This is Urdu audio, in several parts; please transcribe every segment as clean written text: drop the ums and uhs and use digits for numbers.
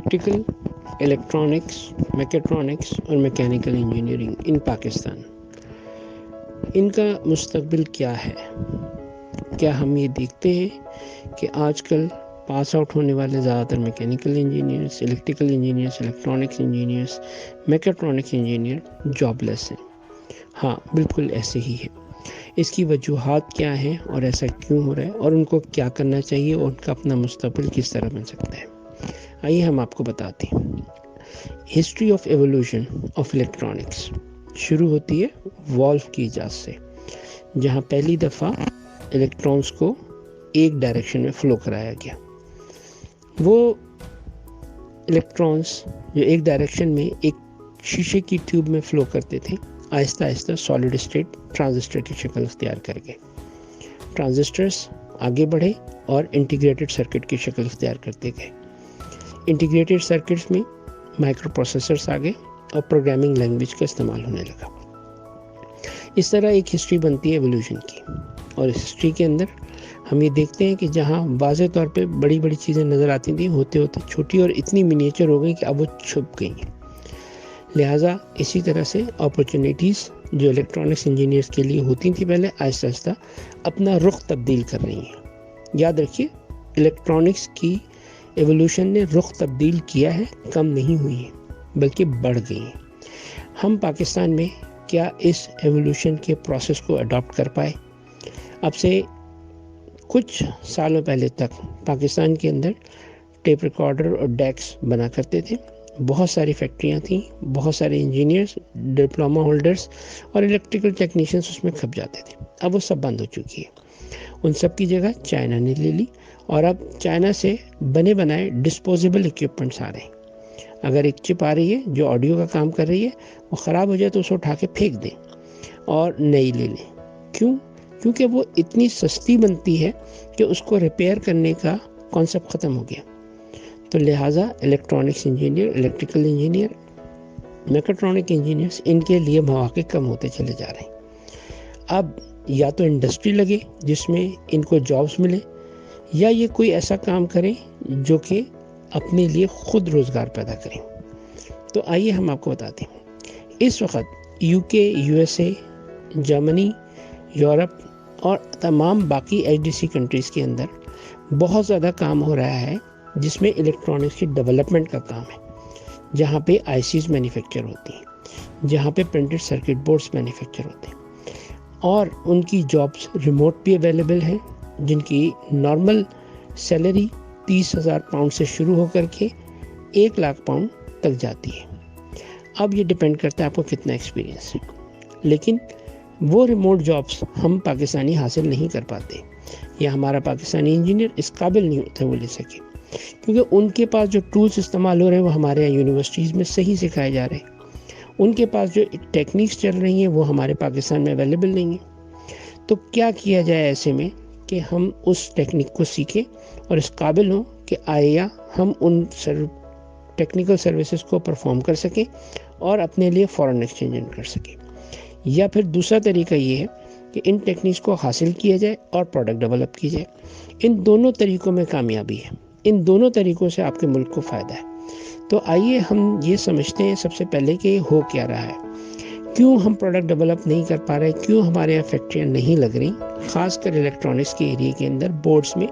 electrical, electronics, mechatronics اور میکینیکل انجینئرنگ ان پاکستان، ان کا مستقبل کیا ہے؟ کیا ہم یہ دیکھتے ہیں کہ آج کل پاس آؤٹ ہونے والے زیادہ تر mechanical engineers, electrical engineers, electronics engineers, mechatronics engineer jobless ہیں؟ ہاں، بالکل ایسے ہی ہے۔ اس کی وجوہات کیا ہیں اور ایسا کیوں ہو رہا ہے، اور ان کو کیا کرنا چاہیے اور ان کا اپنا مستقبل کس طرح بن سکتا ہے؟ آئیے ہم آپ کو بتاتے ہیں۔ History of evolution of electronics شروع ہوتی ہے والف کی ایجاد سے، جہاں پہلی دفعہ الیکٹرانز کو ایک ڈائریکشن میں فلو کرایا گیا۔ وہ الیکٹرانز جو ایک ڈائریکشن میں ایک شیشے کی ٹیوب میں فلو کرتے تھے، آہستہ آہستہ سالڈ اسٹیٹ ٹرانزسٹر کی شکل اختیار کر گئے۔ ٹرانزسٹرز آگے بڑھے اور انٹیگریٹڈ سرکٹ کی شکل اختیار کرتے گئے۔ انٹیگریٹڈ سرکٹس میں مائکرو پروسیسرز آ گئے اور پروگرامنگ لینگویج کا استعمال ہونے لگا۔ اس طرح ایک ہسٹری بنتی ہے ایوولوشن کی، اور اس ہسٹری کے اندر ہم یہ دیکھتے ہیں کہ جہاں واضح طور پہ بڑی بڑی چیزیں نظر آتی تھیں، ہوتے ہوتے چھوٹی اور اتنی منیچر ہو گئی کہ اب وہ چھپ گئی ہیں۔ لہٰذا اسی طرح سے اپرچونیٹیز جو الیکٹرانکس انجینئرس کے لیے ہوتی تھیں پہلے، آہستہ آہستہ اپنا رخ تبدیل کر رہی ہیں۔ یاد رکھیے، الیکٹرانکس کی ایوولوشن نے رخ تبدیل کیا ہے، کم نہیں ہوئی ہے بلکہ بڑھ گئی ہیں۔ ہم پاکستان میں کیا اس ایوولوشن کے پروسیس کو اڈاپٹ کر پائے؟ اب سے کچھ سالوں پہلے تک پاکستان کے اندر ٹیپ ریکارڈر اور ڈیکس بنا کرتے تھے۔ بہت ساری فیکٹریاں تھیں، بہت سارے انجینئرس، ڈپلوما ہولڈرس اور الیکٹریکل ٹیکنیشینس اس میں کھپ جاتے تھے۔ اب وہ سب بند ہو چکی ہے۔ ان سب کی جگہ چائنا نے لے لی، اور اب چائنا سے بنے بنائے ڈسپوزیبل اکوپمنٹس آ رہے ہیں۔ اگر ایک چپ آ رہی ہے جو آڈیو کا کام کر رہی ہے، وہ خراب ہو جائے تو اسے اٹھا کے پھینک دیں اور نئی لے لیں۔ کیوں؟ کیونکہ وہ اتنی سستی بنتی ہے کہ اس کو ریپیئر کرنے کا کانسیپٹ ختم ہو گیا۔ تو لہٰذا electronics engineer, electrical engineer, mechatronic engineers, ان کے لیے مواقع کم ہوتے چلے جا رہے ہیں۔ اب یا تو انڈسٹری لگے جس میں ان کو جابس ملے، یا یہ کوئی ایسا کام کریں جو کہ اپنے لیے خود روزگار پیدا کریں۔ تو آئیے ہم آپ کو بتاتے ہیں، اس وقت یو کے، U S A, Germany, Europe اور تمام باقی ایچ ڈی سی کنٹریز کے اندر بہت زیادہ کام ہو رہا ہے جس میں الیکٹرانکس کی ڈیولپمنٹ کا کام ہے، جہاں پہ آئی سیز مینوفیکچر ہوتی ہیں، جہاں پہ پرنٹڈ سرکٹ بورڈز مینوفیکچر ہوتے ہیں، اور ان کی جابس ریموٹ بھی اویلیبل ہیں، جن کی نارمل سیلری 30,000 پاؤنڈ سے شروع ہو کر کے 1,00,000 پاؤنڈ تک جاتی ہے۔ اب یہ ڈیپینڈ کرتا ہے آپ کو کتنا ایکسپیرینس ہے، لیکن وہ ریموٹ جابس ہم پاکستانی حاصل نہیں کر پاتے، یا ہمارا پاکستانی انجینئر اس قابل نہیں ہوتا وہ لے سکے، کیونکہ ان کے پاس جو ٹولز استعمال ہو رہے ہیں وہ ہمارے یہاں یونیورسٹیز میں صحیح سکھائے جا رہے ہیں۔ ان کے پاس جو ٹیکنیکس چل رہی ہیں وہ ہمارے پاکستان میں اویلیبل نہیں ہیں۔ تو کیا کیا جائے ایسے میں کہ ہم اس ٹیکنیک کو سیکھیں اور اس قابل ہوں کہ آیا ہم ان ٹیکنیکل سروسز کو پرفارم کر سکیں اور اپنے لیے فورن ایکسچینج کر سکیں۔ یا پھر دوسرا طریقہ یہ ہے کہ ان ٹیکنیکس کو حاصل کیا جائے اور پروڈکٹ ڈیولپ کی جائے۔ ان دونوں طریقوں میں کامیابی ہے، ان دونوں طریقوں سے آپ کے ملک کو فائدہ ہے۔ تو آئیے ہم یہ سمجھتے ہیں سب سے پہلے کہ ہو کیا رہا ہے، کیوں ہم پروڈکٹ ڈیولپ نہیں کر پا رہے، کیوں ہمارے یہاں فیکٹریاں نہیں لگ رہی، خاص کر الیکٹرانکس کے ایریے کے اندر بورڈز میں۔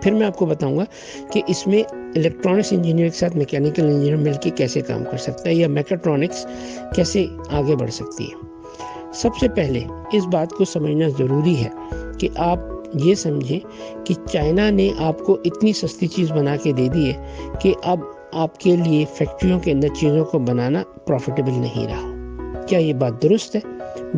پھر میں آپ کو بتاؤں گا کہ اس میں الیکٹرانکس انجینئر کے ساتھ میکینیکل انجینئر مل کے کیسے کام کر سکتا ہے، یا میکاٹرونکس کیسے آگے بڑھ سکتی ہے۔ سب سے پہلے اس بات کو سمجھنا ضروری ہے کہ آپ یہ سمجھیں کہ چائنا نے آپ کو اتنی سستی چیز بنا کے دے دی ہے کہ اب آپ کے لیے فیکٹریوں کے اندر چیزوں کو بنانا پروفیٹیبل نہیں رہا۔ کیا یہ بات درست ہے؟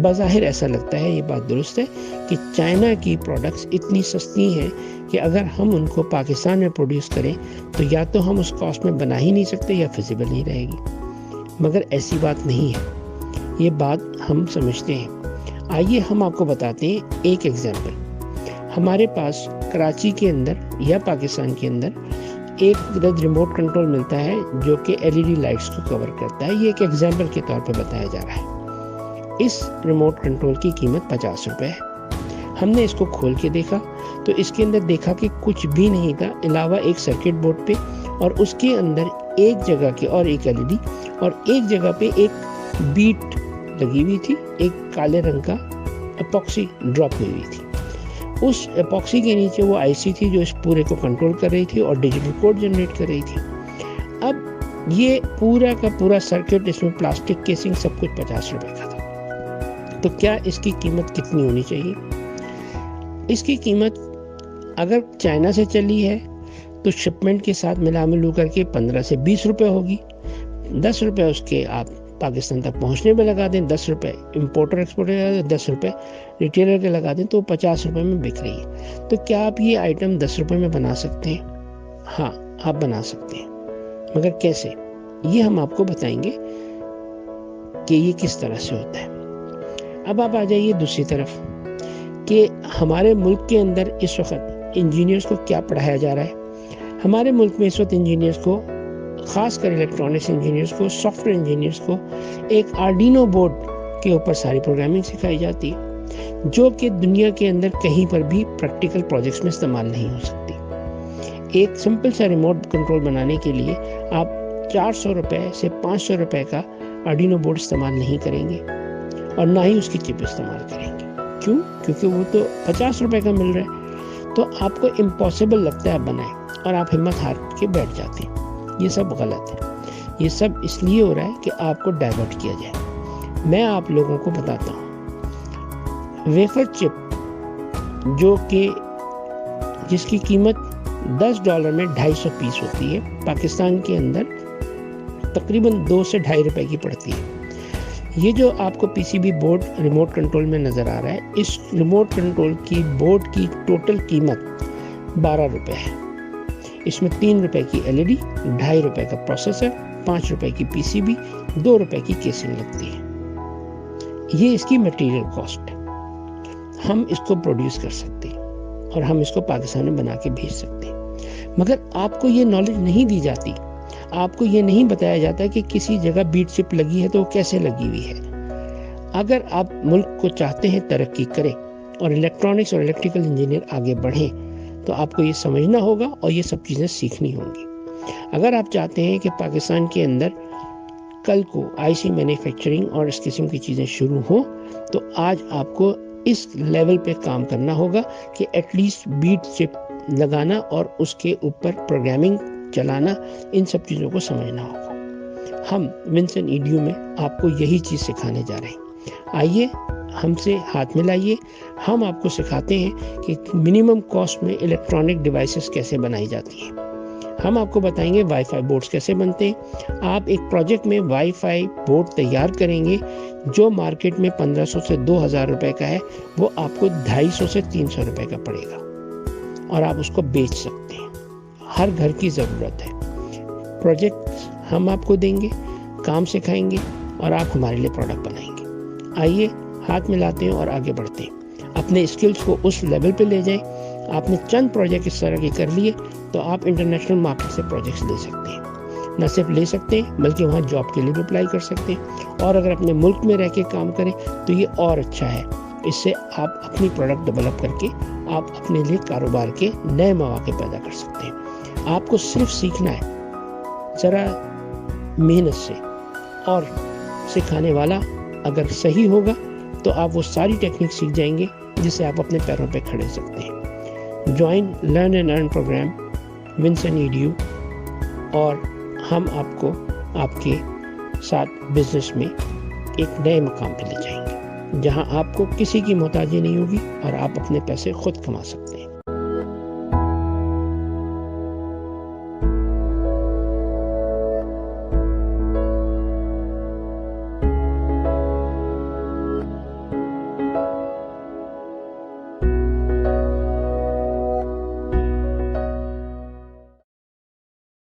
بظاہر ایسا لگتا ہے یہ بات درست ہے کہ چائنا کی پروڈکٹس اتنی سستی ہیں کہ اگر ہم ان کو پاکستان میں پروڈیوس کریں تو یا تو ہم اس کاسٹ میں بنا ہی نہیں سکتے یا فیزیبل نہیں رہے گی، مگر ایسی بات نہیں ہے۔ یہ بات ہم سمجھتے ہیں۔ آئیے ہم آپ کو بتاتے ہیں ایک ایگزامپل۔ ہمارے پاس کراچی کے اندر یا پاکستان کے اندر ایک ریموٹ کنٹرول ملتا ہے جو کہ LED لائٹس کو کور کرتا ہے۔ یہ ایک ایگزامپل کے طور پہ بتایا جا رہا ہے۔ اس ریموٹ کنٹرول کی قیمت 50 روپے ہے۔ ہم نے اس کو کھول کے دیکھا تو اس کے اندر دیکھا کہ کچھ بھی نہیں تھا علاوہ ایک سرکٹ بورڈ پہ اور اس کے اندر ایک جگہ کے اور ایک LED اور ایک جگہ پہ ایک بیٹ لگی ہوئی تھی, ایک کالے رنگ کا ایپوکسی ڈراپ ہوئی ہوئی تھی. اس ایپوکسی کے نیچے وہ IC تھی جو اس پورے کو کنٹرول کر رہی تھی اور ڈیجیٹل کوڈ جنریٹ کر رہی تھی. اب یہ پورا کا پورا سرکٹ, اس میں پلاسٹک کیسنگ سب کچھ 50 روپے کا تھا. تو کیا اس کی قیمت کتنی ہونی چاہیے؟ اس کی قیمت اگر چائنا سے چلی ہے تو شپمنٹ کے ساتھ ملو کر کے 15 سے 20 روپے ہوگی. 10 روپے اس کے آپ پاکستان تک پہنچنے میں لگا دیں, 10 روپے امپورٹر ایکسپورٹر, 10 روپے ریٹیلر کے لگا دیں, تو 50 روپے میں بک رہی ہے. تو کیا آپ یہ آئٹم 10 روپے میں بنا سکتے ہیں؟ ہاں, آپ بنا سکتے ہیں, مگر کیسے؟ یہ ہم آپ کو بتائیں گے کہ یہ کس طرح سے ہوتا ہے. اب آپ آ جائیے دوسری طرف کہ ہمارے ملک کے اندر اس وقت انجینئرز کو کیا پڑھایا جا رہا ہے. ہمارے ملک میں اس وقت انجینئرز کو, خاص کر الیکٹرانکس انجینئرز کو, سافٹ ویئر انجینئرز کو ایک آرڈینو بورڈ کے اوپر ساری پروگرامنگ سکھائی جاتی ہے, جو کہ دنیا کے اندر کہیں پر بھی پریکٹیکل پروجیکٹس میں استعمال نہیں ہو سکتی. ایک سمپل سا ریموٹ کنٹرول بنانے کے لیے آپ 400 روپے سے 500 روپے کا آرڈینو بورڈ استعمال نہیں کریں گے اور نہ ہی اس کی چپ استعمال کریں گے. کیوں؟ کیونکہ وہ تو 50 روپے کا مل رہا ہے. تو آپ کو امپاسبل لگتا ہے آپ بنائیں اور آپ ہمت ہار کے بیٹھ جاتے ہیں. یہ سب غلط ہے. یہ سب اس لیے ہو رہا ہے کہ آپ کو ڈائیورٹ کیا جائے. میں آپ لوگوں کو بتاتا ہوں, ویفر چپ جو کہ جس کی قیمت $10 میں 250 پیس ہوتی ہے, پاکستان کے اندر تقریباً 2 سے 2.5 روپے کی پڑتی ہے. یہ جو آپ کو PCB بورڈ ریموٹ کنٹرول میں نظر آ رہا ہے, اس ریموٹ کنٹرول کی بورڈ کی ٹوٹل قیمت 12 روپے ہے. اس میں 3 روپے کی LED, 2.5 روپے کا پروسیسر, 5 روپے کی PCB, 2 روپے کی کیسنگ لگتی ہے. یہ اس کی مٹیریل کاسٹ ہے. ہم اس کو پروڈیوس کر سکتے ہیں اور ہم اس کو پاکستان میں بنا کے بھیج سکتے ہیں, مگر آپ کو یہ نالج نہیں دی جاتی. آپ کو یہ نہیں بتایا جاتا کہ کسی جگہ بیٹ چپ لگی ہے تو وہ کیسے لگی ہوئی ہے. اگر آپ ملک کو چاہتے ہیں ترقی کریں اور الیکٹرانکس اور الیکٹریکل انجینئر آگے بڑھیں, تو آپ کو یہ سمجھنا ہوگا اور یہ سب چیزیں سیکھنی ہوں گی. اگر آپ چاہتے ہیں کہ پاکستان کے اندر کل کو IC مینوفیکچرنگ اور اس قسم کی چیزیں شروع ہوں, تو آج آپ کو اس لیول پہ کام کرنا ہوگا کہ ایٹ لیسٹ بیٹ چپ لگانا اور اس کے اوپر پروگرامنگ چلانا, ان سب چیزوں کو سمجھنا ہوگا. ہم ونسن EDU میں آپ کو یہی چیز سکھانے جا رہے ہیں. آئیے ہم سے ہاتھ ملائیے. ہم آپ کو سکھاتے ہیں کہ منیمم کاسٹ میں الیکٹرانک ڈیوائسز کیسے بنائی جاتی ہیں. ہم آپ کو بتائیں گے وائی فائی بورڈز کیسے بنتے ہیں. آپ ایک پروجیکٹ میں وائی فائی بورڈ تیار کریں گے جو مارکیٹ میں 1500 سے 2000 روپے کا ہے, وہ آپ کو 250 سے 300 روپے کا پڑے گا اور آپ اس کو بیچ سکتے ہیں. ہر گھر کی ضرورت ہے. پروجیکٹ ہم آپ کو دیں گے, کام سکھائیں گے اور آپ ہمارے لیے پروڈکٹ بنائیں گے. آئیے ہاتھ ملاتے ہیں اور آگے بڑھتے ہیں. اپنے اسکلز کو اس لیول پہ لے جائیں. آپ نے چند پروجیکٹ اس طرح کے کر لیے تو آپ انٹرنیشنل مارکیٹ سے پروجیکٹس لے سکتے ہیں. نہ صرف لے سکتے ہیں بلکہ وہاں جاب کے لیے بھی اپلائی کر سکتے ہیں. اور اگر اپنے ملک میں رہ کے کام کریں تو یہ اور اچھا ہے. اس سے آپ اپنی پروڈکٹ ڈیولپ کر کے آپ اپنے لیے کاروبار کے نئے مواقع پیدا کر سکتے ہیں. آپ کو صرف سیکھنا ہے ذرا محنت سے, اور سکھانے والا اگر صحیح ہوگا تو آپ وہ ساری ٹیکنیک سیکھ جائیں گے جس سے آپ اپنے پیروں پہ کھڑے سکتے ہیں. Join learn and earn program ونسن EDU, اور ہم آپ کو آپ کے ساتھ بزنس میں ایک نئے مقام پہ لے جائیں گے جہاں آپ کو کسی کی محتاجی نہیں ہوگی اور آپ اپنے پیسے خود کما سکتے ہیں.